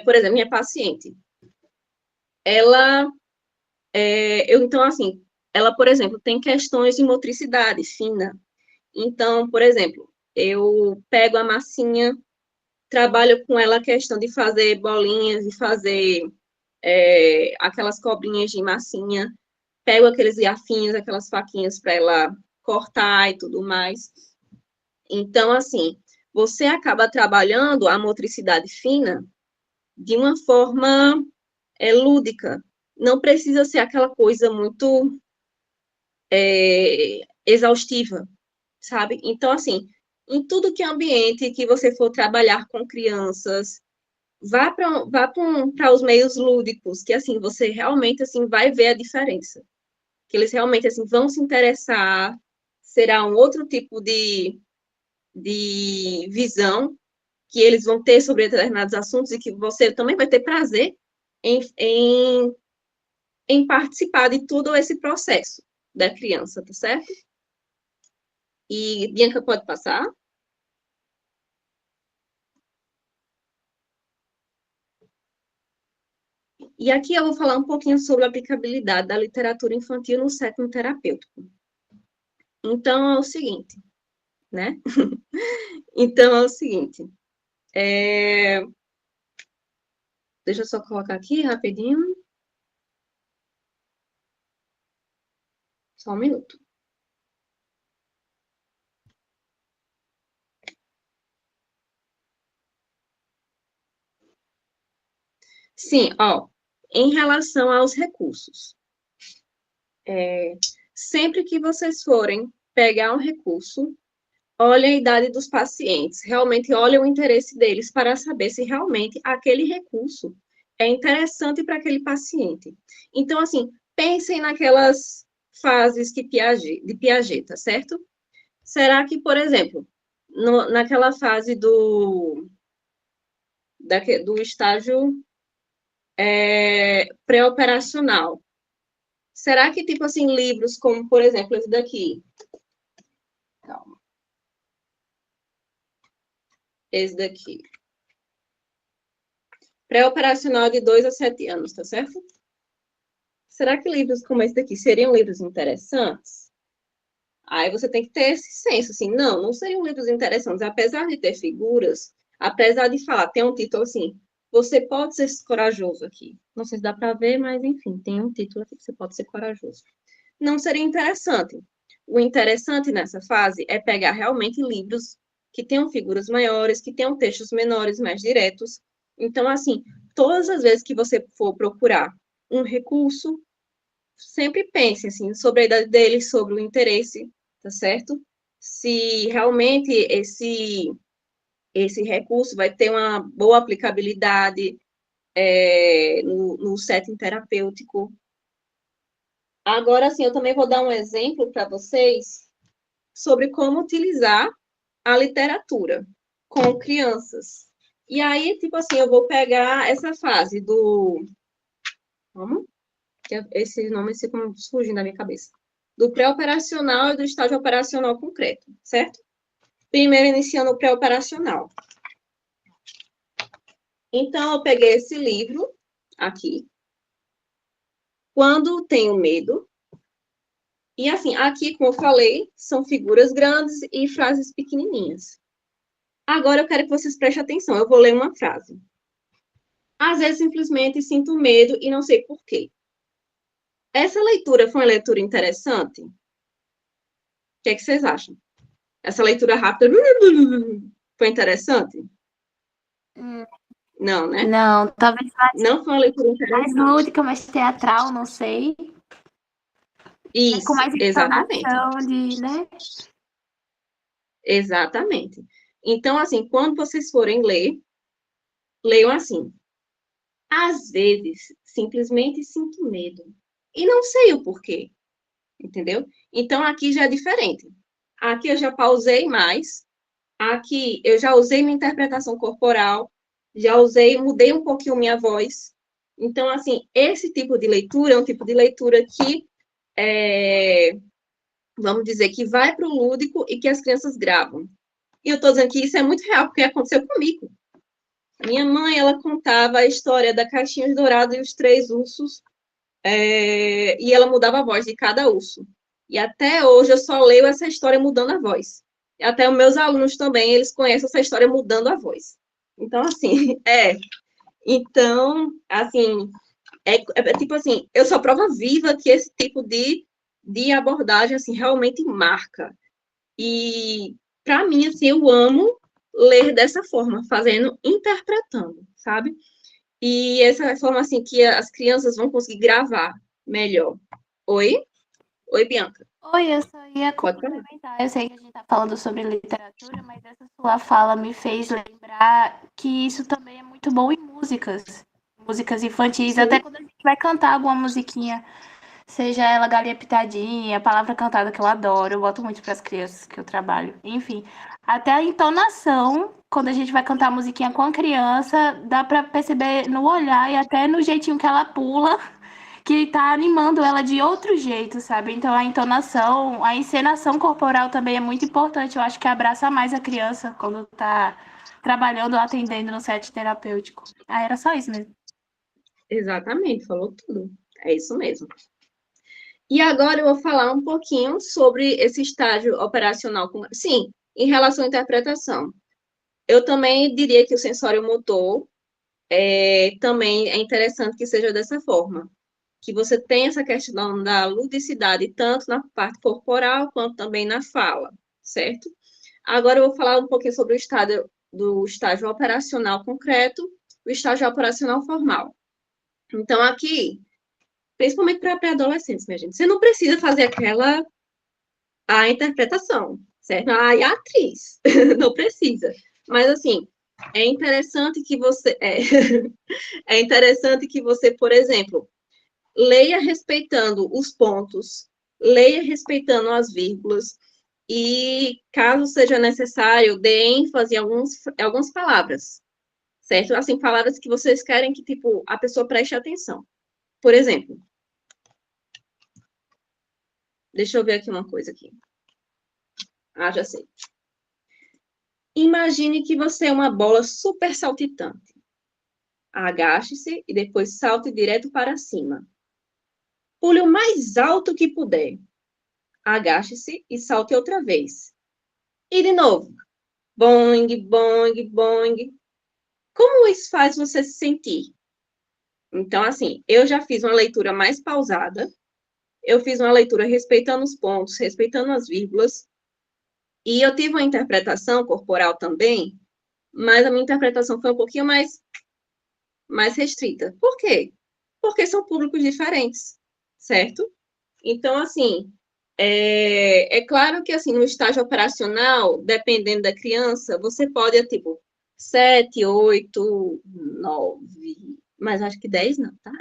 por exemplo, minha paciente, então, assim, ela, por exemplo, tem questões de motricidade fina. Então, por exemplo, eu pego a massinha, trabalho com ela a questão de fazer bolinhas, de fazer aquelas cobrinhas de massinha, pego aqueles garfinhos, aquelas faquinhas para ela cortar e tudo mais. Então, assim, você acaba trabalhando a motricidade fina de uma forma lúdica. Não precisa ser aquela coisa muito exaustiva, sabe? Então, assim, em tudo que é ambiente que você for trabalhar com crianças, vá para os meios lúdicos, que, assim, você realmente, assim, vai ver a diferença. Que eles realmente, assim, vão se interessar, será um outro tipo de visão que eles vão ter sobre determinados assuntos e que você também vai ter prazer em participar de todo esse processo da criança, tá certo? E Bianca pode passar? E aqui eu vou falar um pouquinho sobre a aplicabilidade da literatura infantil no setting terapêutico. Então, é o seguinte, né? Então, é o seguinte. Deixa eu só colocar aqui rapidinho. Só um minuto. Sim, ó, em relação aos recursos. Sempre que vocês forem pegar um recurso, olhem a idade dos pacientes, realmente olhem o interesse deles para saber se realmente aquele recurso é interessante para aquele paciente. Então, assim, pensem naquelas fases de Piaget, tá certo? Será que, por exemplo, naquela fase do estágio pré-operacional, será que, tipo assim, livros como, por exemplo, esse daqui, calma, esse daqui, pré-operacional de 2 a 7 anos, tá certo? Será que livros como esse daqui seriam livros interessantes? Aí você tem que ter esse senso, assim, não seriam livros interessantes, apesar de ter figuras, Apesar de falar, tem um título assim, você pode ser corajoso aqui. Não sei se dá para ver, mas enfim, tem um título aqui que você pode ser corajoso. Não seria interessante. O interessante nessa fase é pegar realmente livros que tenham figuras maiores, que tenham textos menores, mais diretos. Então, assim, todas as vezes que você for procurar um recurso, sempre pense, assim, sobre a idade dele, sobre o interesse, tá certo? Se realmente esse recurso vai ter uma boa aplicabilidade no setting terapêutico. Agora, sim, eu também vou dar um exemplo para vocês sobre como utilizar a literatura com crianças. E aí, tipo assim, eu vou pegar essa fase do... Vamos? Esse nome ficam surgindo da minha cabeça. Do pré-operacional e do estágio operacional concreto, certo? Primeiro, iniciando o pré-operacional. Então, eu peguei esse livro aqui. Quando tenho medo. E assim, aqui, como eu falei, são figuras grandes e frases pequenininhas. Agora, eu quero que vocês prestem atenção. Eu vou ler uma frase. Às vezes, simplesmente sinto medo e não sei por quê. Essa leitura foi uma leitura interessante? O que é que vocês acham? Essa leitura rápida foi interessante? Não, né? Não, talvez Não foi uma leitura mais interessante. lúdica, mais teatral, não sei. Isso, Com mais exatamente. entonação de, né? Exatamente. Então, assim, quando vocês forem ler, leiam assim. Às vezes, simplesmente sinto medo. E não sei o porquê. Entendeu? Então, aqui já é diferente. Aqui eu já pausei mais. Aqui eu já usei minha interpretação corporal. Já usei, mudei um pouquinho minha voz. Então, assim, esse tipo de leitura é um tipo de leitura que, vamos dizer, que vai para o lúdico e que as crianças gravam. E eu estou dizendo que isso é muito real, porque aconteceu comigo. Minha mãe, ela contava a história da caixinha de dourado e os três ursos, e ela mudava a voz de cada urso. E até hoje eu só leio essa história mudando a voz. E até os meus alunos também, eles conhecem essa história mudando a voz. Então, assim, Então, assim, tipo assim, eu sou prova viva que esse tipo de abordagem, assim, realmente marca. E, para mim, assim, eu amo ler dessa forma, fazendo, interpretando, sabe? E essa é a forma, assim, que as crianças vão conseguir gravar melhor. Oi? Oi, Bianca. Oi, eu só ia Pode falar. complementar. Eu sei que a gente está falando sobre literatura, mas essa sua fala me fez lembrar que isso também é muito bom em músicas. Músicas infantis, Sim. até quando a gente vai cantar alguma musiquinha, seja ela Galinha Pitadinha, Palavra Cantada, que eu adoro, eu boto muito para as crianças que eu trabalho. Enfim, até a entonação, quando a gente vai cantar a musiquinha com a criança, dá para perceber no olhar e até no jeitinho que ela pula, que tá animando ela de outro jeito, sabe? Então a entonação, a encenação corporal também é muito importante. Eu acho que abraça mais a criança quando tá trabalhando ou atendendo no set terapêutico. Ah, era só isso mesmo. Exatamente, falou tudo. É isso mesmo. E agora eu vou falar um pouquinho sobre esse estágio operacional. Sim, em relação à interpretação. Eu também diria que o sensório motor também é interessante que seja dessa forma. Que você tem essa questão da ludicidade, tanto na parte corporal, quanto também na fala, certo? Agora eu vou falar um pouquinho sobre do estágio operacional concreto, o estágio operacional formal. Então, aqui, principalmente para pré-adolescentes, minha gente, você não precisa fazer a interpretação, certo? A atriz, não precisa. Mas, assim, é interessante que você, é interessante que você, por exemplo, leia respeitando os pontos, leia respeitando as vírgulas, e, caso seja necessário, dê ênfase em algumas palavras, certo? Assim, palavras que vocês querem que, tipo, a pessoa preste atenção. Por exemplo, deixa eu ver aqui uma coisa aqui. Ah, já sei. Imagine que você é uma bola super saltitante. Agache-se e depois salte direto para cima. Pule o mais alto que puder. Agache-se e salte outra vez. E de novo. Boing, boing, boing. Como isso faz você se sentir? Então, assim, eu já fiz uma leitura mais pausada, eu fiz uma leitura respeitando os pontos, respeitando as vírgulas, e eu tive uma interpretação corporal também, mas a minha interpretação foi um pouquinho mais restrita. Por quê? Porque são públicos diferentes, certo? Então, assim, é claro que, assim, no estágio operacional, dependendo da criança, você pode, tipo, 7, 8, 9, mas acho que 10 não, tá?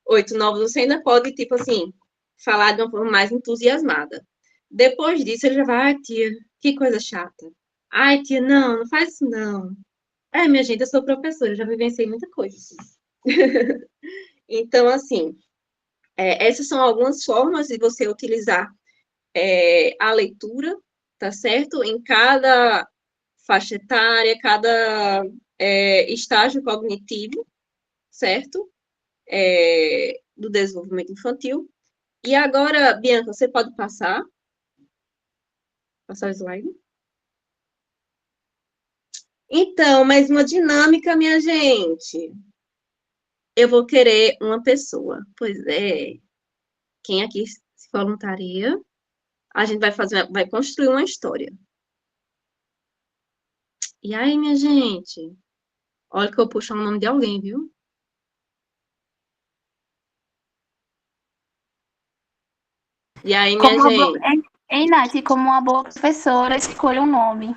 8, 9, você ainda pode, tipo assim, falar de uma forma mais entusiasmada. Depois disso, ele já vai, ai, tia, que coisa chata. Ai, tia, não faz isso, não. Minha gente, eu sou professora, eu já vivenciei muita coisa. Assim. Então, assim, essas são algumas formas de você utilizar a leitura, tá certo? Em cada faixa etária, cada estágio cognitivo, certo? Do desenvolvimento infantil. E agora, Bianca, você pode passar o slide? Então, mais uma dinâmica, minha gente. Eu vou querer uma pessoa. Pois é. Quem aqui se voluntaria? A gente vai construir uma história. E aí, minha gente? Olha que eu puxo o nome de alguém, viu? E aí, minha Como uma boa... gente? Ei, Nath, como uma boa professora, escolha um nome.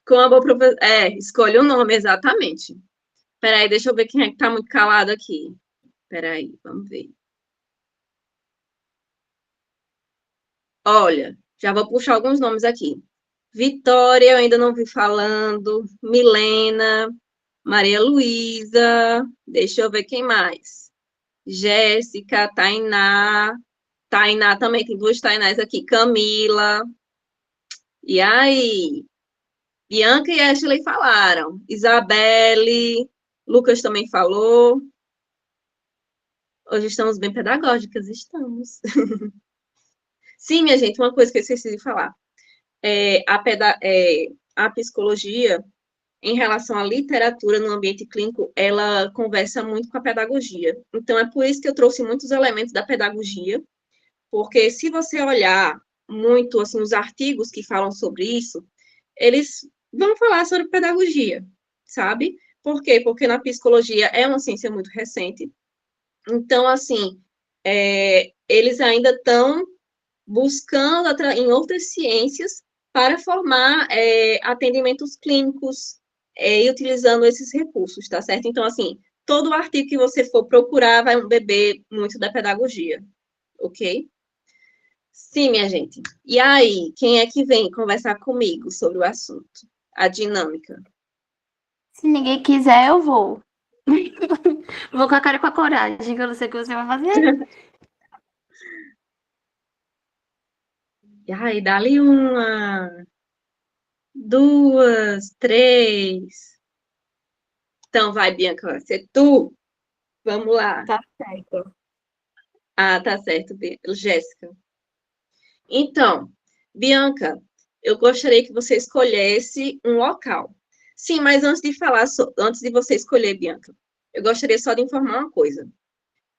Com a boa professora. Escolha o nome, exatamente. Peraí, deixa eu ver quem é que tá muito calado aqui. Peraí, vamos ver. Olha, já vou puxar alguns nomes aqui. Vitória, eu ainda não vi falando. Milena, Maria Luísa, deixa eu ver quem mais. Jéssica, Tainá. Tainá também, tem duas Tainás aqui. Camila. E aí? Bianca e Ashley falaram. Isabelle, Lucas também falou. Hoje estamos bem pedagógicas, estamos. Sim, minha gente, uma coisa que eu esqueci de falar. A psicologia, em relação à literatura no ambiente clínico, ela conversa muito com a pedagogia. Então, é por isso que eu trouxe muitos elementos da pedagogia, porque se você olhar muito assim, os artigos que falam sobre isso, eles vão falar sobre pedagogia, sabe? Por quê? Porque na psicologia é uma ciência muito recente. Então, assim, eles ainda estão buscando em outras ciências para formar atendimentos clínicos e utilizando esses recursos, tá certo? Então, assim, todo artigo que você for procurar vai beber muito da pedagogia, ok? Sim, minha gente. E aí, quem é que vem conversar comigo sobre o assunto? A dinâmica. Se ninguém quiser, eu vou. Vou com a cara e com a coragem, que eu não sei o que você vai fazer. E aí, dá-lhe uma, duas, três. Então, vai, Bianca, vai ser tu. Vamos lá. Tá certo. Ah, tá certo, Jéssica. Então, Bianca, eu gostaria que você escolhesse um local. Sim, mas antes de falar, antes de você escolher, Bianca, eu gostaria só de informar uma coisa.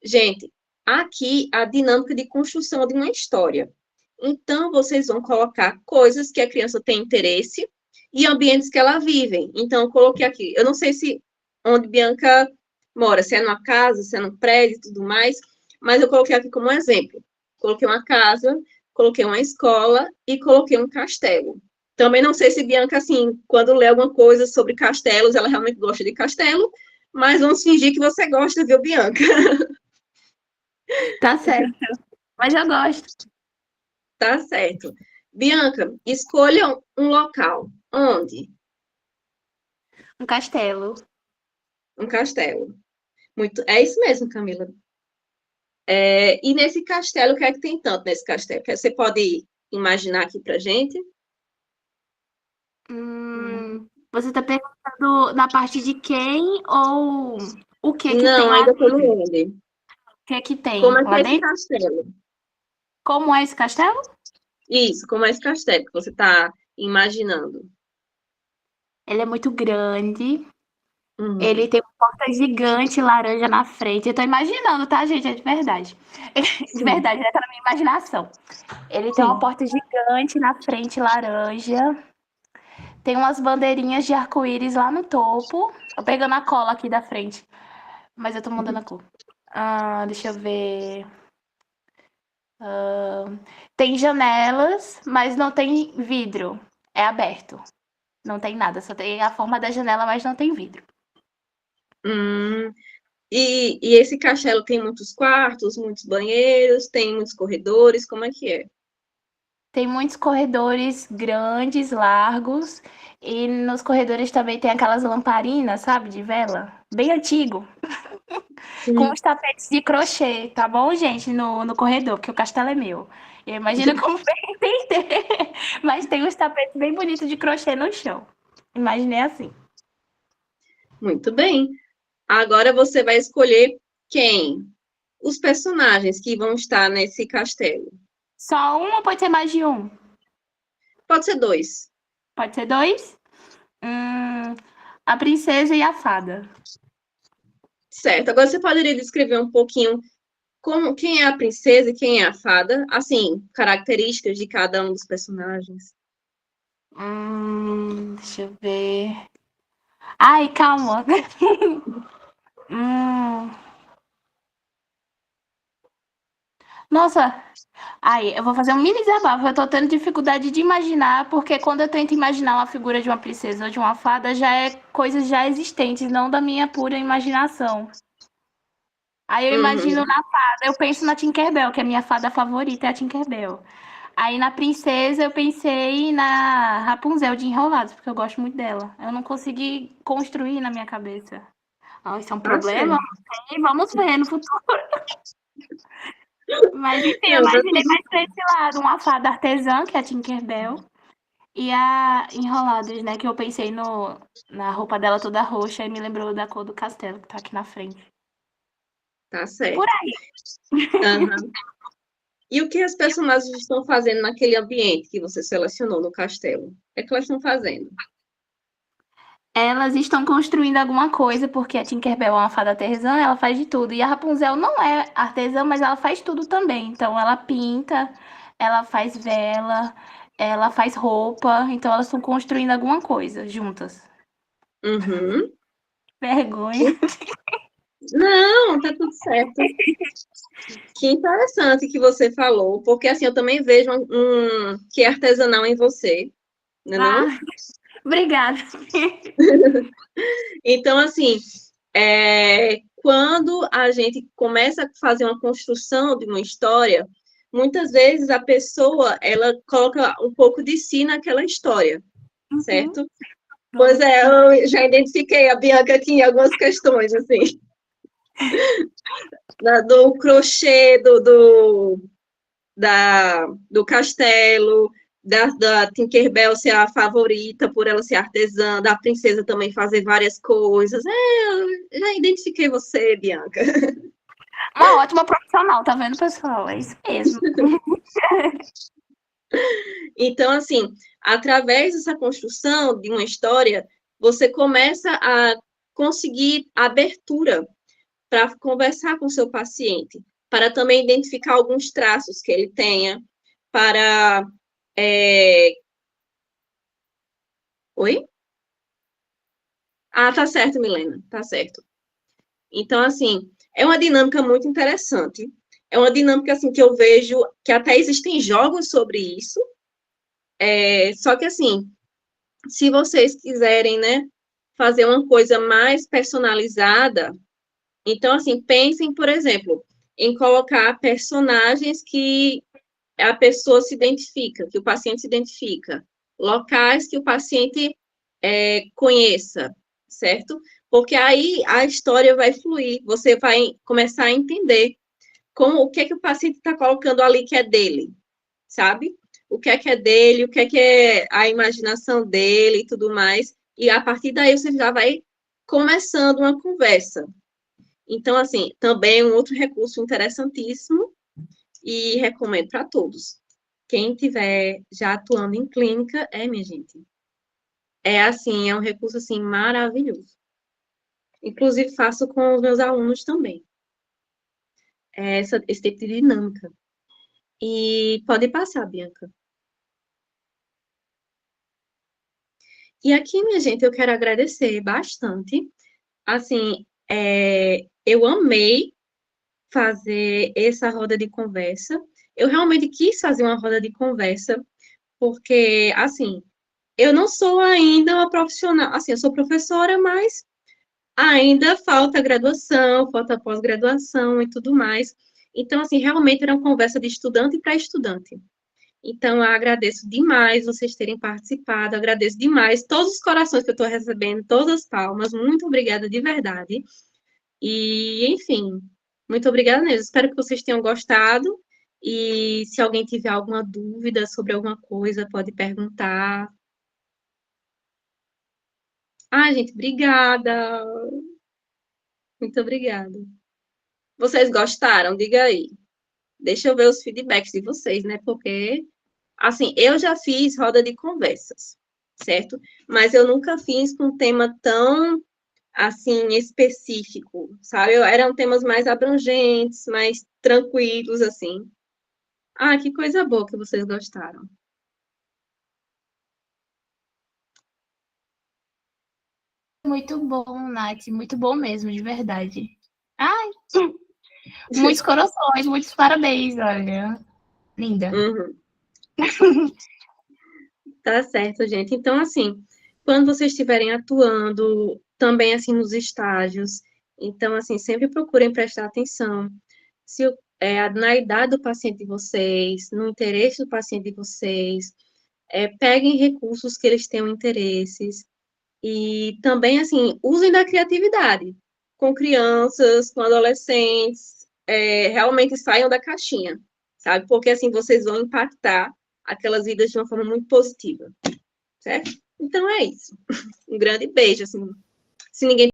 Gente, aqui a dinâmica de construção de uma história. Então, vocês vão colocar coisas que a criança tem interesse e ambientes que ela vive. Então, eu coloquei aqui. Eu não sei se onde Bianca mora, se é numa casa, se é num prédio e tudo mais, mas eu coloquei aqui como exemplo. Coloquei uma casa, coloquei uma escola e coloquei um castelo. Também não sei se Bianca, assim, quando lê alguma coisa sobre castelos, ela realmente gosta de castelo, mas vamos fingir que você gosta, viu, Bianca? Tá certo. Mas eu gosto. Tá certo. Bianca, escolha um local. Onde? Um castelo. Um castelo. Muito. É isso mesmo, Camila. E nesse castelo, o que é que tem tanto nesse castelo? Que você pode imaginar aqui pra gente? Você tá perguntando na parte de quem ou o que que tem Não, lá ainda tô dentro? no onde. O que que tem Como é que lá é esse dentro? castelo? Como é esse castelo? Isso, como é esse castelo que você está imaginando? Ele é muito grande. Ele Uhum. tem uma porta gigante laranja na frente. Eu tô imaginando, tá, gente? É de verdade. De Sim, verdade, né? Tá na minha imaginação. Ele tem uma sim. porta gigante na frente, laranja. Tem umas bandeirinhas de arco-íris lá no topo. Tô pegando a cola aqui da frente, mas eu tô mudando a cor. Deixa eu ver. Tem janelas, mas não tem vidro. É aberto. Não tem nada, só tem a forma da janela, mas não tem vidro. Hum, e esse castelo tem muitos quartos, muitos banheiros, tem muitos corredores, como é que é? Tem muitos corredores grandes, largos, e nos corredores também tem aquelas lamparinas, sabe, de vela, bem antigo, com Sim. os tapetes de crochê, tá bom, gente, no corredor, porque o castelo é meu. Eu imagino como vai entender, mas tem uns tapetes bem bonitos de crochê no chão. Imaginei assim. Muito bem. Agora você vai escolher quem? Os personagens que vão estar nesse castelo. Só um ou pode ser mais de um? Pode ser dois. Pode ser dois? A princesa e a fada. Certo. Agora você poderia descrever um pouquinho como quem é a princesa e quem é a fada? Assim, características de cada um dos personagens. Deixa eu ver. Ai, calma. Hum, Nossa, aí eu vou fazer um mini desabafo. Eu tô tendo dificuldade de imaginar, porque quando eu tento imaginar uma figura de uma princesa ou de uma fada, já é coisas já existentes, não da minha pura imaginação. Aí eu imagino Uhum. na fada, eu penso na Tinkerbell, que é a minha fada favorita, é a Tinkerbell. Aí na princesa eu pensei na Rapunzel de Enrolados, porque eu gosto muito dela. Eu não consegui construir na minha cabeça. Isso é um Tá problema? certo. Não sei, vamos ver no futuro. Mas enfim, eu Não, tá imaginei tudo. mais pra esse lado, uma fada artesã, que é a Tinkerbell, e a Enrolados, né, que eu pensei na roupa dela toda roxa e me lembrou da cor do castelo que tá aqui na frente. Tá Por certo. aí. Aham. E o que as personagens estão fazendo naquele ambiente que você selecionou no castelo? O que é que elas estão fazendo? Elas estão construindo alguma coisa, porque a Tinkerbell é uma fada artesã, ela faz de tudo. E a Rapunzel não é artesã, mas ela faz tudo também. Então ela pinta, ela faz vela, ela faz roupa. Então elas estão construindo alguma coisa juntas. Uhum. Vergonha. Não, tá tudo certo. Que interessante que você falou, porque assim eu também vejo que é artesanal em você, né não? Ah, obrigada. Então, assim, quando a gente começa a fazer uma construção de uma história, muitas vezes a pessoa, ela coloca um pouco de si naquela história, Uhum. certo? Pois Vamos. é, eu já identifiquei a Bianca aqui em algumas questões, assim, do crochê, do castelo, da Tinkerbell ser a favorita por ela ser artesã, da princesa também fazer várias coisas. Eu já identifiquei você, Bianca. Uma ótima profissional, tá vendo, pessoal? É isso mesmo. Então, assim, através dessa construção de uma história, você começa a conseguir abertura para conversar com o seu paciente, para também identificar alguns traços que ele tenha, para. Oi? Ah, tá certo, Milena, tá certo. Então, assim, é uma dinâmica muito interessante. É uma dinâmica, assim, que eu vejo que até existem jogos sobre isso. Só que, assim, se vocês quiserem, né, fazer uma coisa mais personalizada, então, assim, pensem, por exemplo, em colocar personagens que a pessoa se identifica, que o paciente se identifica, locais que o paciente conheça, certo? Porque aí a história vai fluir, você vai começar a entender o que é que o paciente está colocando ali que é dele, sabe? O que é dele, o que é a imaginação dele e tudo mais. E a partir daí você já vai começando uma conversa. Então, assim, também um outro recurso interessantíssimo e recomendo para todos. quem tiver já atuando em clínica, minha gente, assim, é um recurso, assim, maravilhoso. Inclusive, faço com os meus alunos também, esse tipo de dinâmica. E pode passar, Bianca. E aqui, minha gente, eu quero agradecer bastante. Assim, eu amei fazer essa roda de conversa. Eu realmente quis fazer uma roda de conversa, porque, assim, eu não sou ainda uma profissional, assim, eu sou professora, mas ainda falta graduação, falta pós-graduação e tudo mais. Então, assim, realmente era uma conversa de estudante para estudante. Então, eu agradeço demais vocês terem participado, agradeço demais todos os corações que eu estou recebendo, todas as palmas, muito obrigada de verdade. E, enfim, muito obrigada mesmo. Espero que vocês tenham gostado. E se alguém tiver alguma dúvida sobre alguma coisa, pode perguntar. Gente, obrigada. Muito obrigada. Vocês gostaram? Diga aí. Deixa eu ver os feedbacks de vocês, né? Porque, assim, eu já fiz roda de conversas, certo? Mas eu nunca fiz com um tema tão, assim, específico, sabe? Eram temas mais abrangentes, mais tranquilos, assim. Que coisa boa que vocês gostaram. Muito bom, Nath. Muito bom mesmo, de verdade. Ai, muitos corações, muitos parabéns, olha. Linda. Uhum. Tá certo, gente. Então, assim, quando vocês estiverem atuando, também, assim, nos estágios, então, assim, sempre procurem prestar atenção se na idade do paciente de vocês, no interesse do paciente de vocês, peguem recursos que eles tenham interesses e também, assim, usem da criatividade com crianças, com adolescentes, realmente saiam da caixinha, sabe? Porque, assim, vocês vão impactar aquelas vidas de uma forma muito positiva, certo? Então, é isso. Um grande beijo, assim, se ninguém